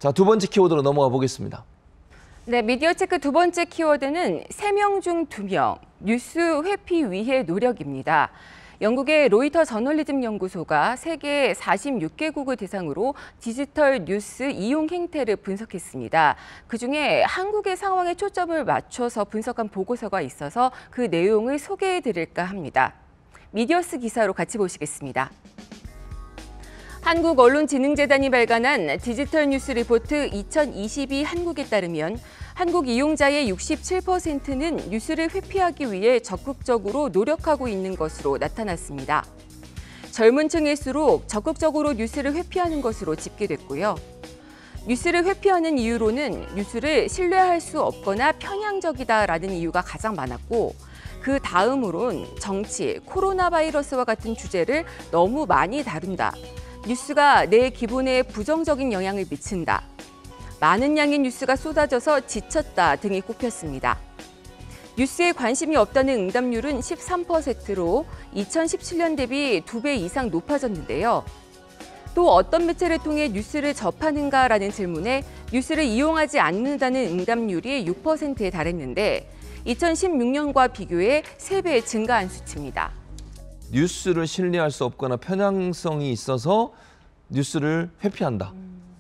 자, 두 번째 키워드로 넘어가 보겠습니다. 네, 미디어 체크 두 번째 키워드는 3명 중 2명, 뉴스 회피 위해 노력입니다. 영국의 로이터 저널리즘 연구소가 세계 46개국을 대상으로 디지털 뉴스 이용 행태를 분석했습니다. 그중에 한국의 상황에 초점을 맞춰서 분석한 보고서가 있어서 그 내용을 소개해드릴까 합니다. 미디어스 기사로 같이 보시겠습니다. 한국언론진흥재단이 발간한 디지털 뉴스 리포트 2022 한국에 따르면 한국 이용자의 67%는 뉴스를 회피하기 위해 적극적으로 노력하고 있는 것으로 나타났습니다. 젊은 층일수록 적극적으로 뉴스를 회피하는 것으로 집계됐고요. 뉴스를 회피하는 이유로는 뉴스를 신뢰할 수 없거나 편향적이다라는 이유가 가장 많았고, 그 다음으론 정치, 코로나 바이러스와 같은 주제를 너무 많이 다룬다. 뉴스가 내 기분에 부정적인 영향을 미친다. 많은 양의 뉴스가 쏟아져서 지쳤다 등이 꼽혔습니다. 뉴스에 관심이 없다는 응답률은 13%로 2017년 대비 2배 이상 높아졌는데요. 또 어떤 매체를 통해 뉴스를 접하는가라는 질문에 뉴스를 이용하지 않는다는 응답률이 6%에 달했는데 2016년과 비교해 3배 증가한 수치입니다. 뉴스를 신뢰할 수 없거나 편향성이 있어서 뉴스를 회피한다.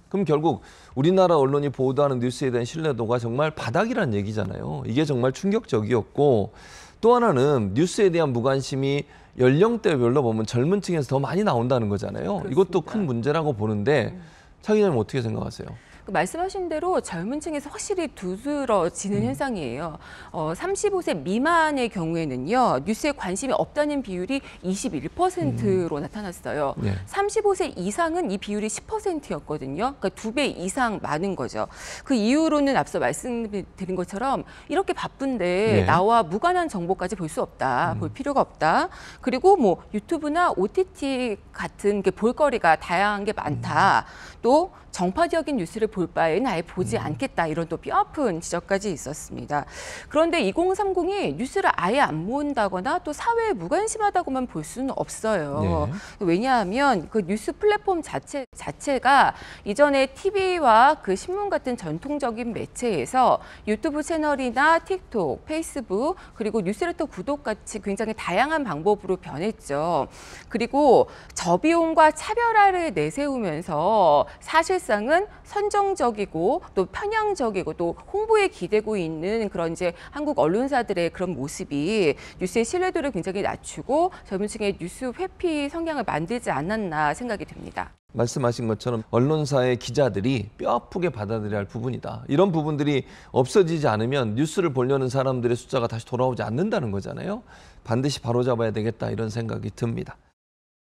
그럼 결국 우리나라 언론이 보도하는 뉴스에 대한 신뢰도가 정말 바닥이라는 얘기잖아요. 이게 정말 충격적이었고, 또 하나는 뉴스에 대한 무관심이 연령대별로 보면 젊은 층에서 더 많이 나온다는 거잖아요. 그렇습니다. 이것도 큰 문제라고 보는데 차 기자님 어떻게 생각하세요? 말씀하신 대로 젊은 층에서 확실히 두드러지는 현상이에요. 35세 미만의 경우에는요, 뉴스에 관심이 없다는 비율이 21%로 나타났어요. 네. 35세 이상은 이 비율이 10%였거든요. 그러니까 2배 이상 많은 거죠. 그 이유로는 앞서 말씀드린 것처럼 이렇게 바쁜데 네. 나와 무관한 정보까지 볼 수 없다, 볼 필요가 없다. 그리고 뭐 유튜브나 OTT 같은 게 볼거리가 다양한 게 많다. 또 정파적인 뉴스를 볼 바에는 아예 보지 않겠다, 이런 또 뼈아픈 지적까지 있었습니다. 그런데 2030이 뉴스를 아예 안 본다거나 또 사회에 무관심하다고만 볼 수는 없어요. 네. 왜냐하면 그 뉴스 플랫폼 자체가 이전에 TV와 그 신문 같은 전통적인 매체에서 유튜브 채널이나 틱톡, 페이스북, 그리고 뉴스레터 구독 같이 굉장히 다양한 방법으로 변했죠. 그리고 저비용과 차별화를 내세우면서 사실상은 선정적이고 또 편향적이고 또 홍보에 기대고 있는 그런 이제 한국 언론사들의 그런 모습이 뉴스의 신뢰도를 굉장히 낮추고 젊은 층의 뉴스 회피 성향을 만들지 않았나 생각이 됩니다. 말씀하신 것처럼 언론사의 기자들이 뼈아프게 받아들여야 할 부분이다. 이런 부분들이 없어지지 않으면 뉴스를 보려는 사람들의 숫자가 다시 돌아오지 않는다는 거잖아요. 반드시 바로잡아야 되겠다, 이런 생각이 듭니다.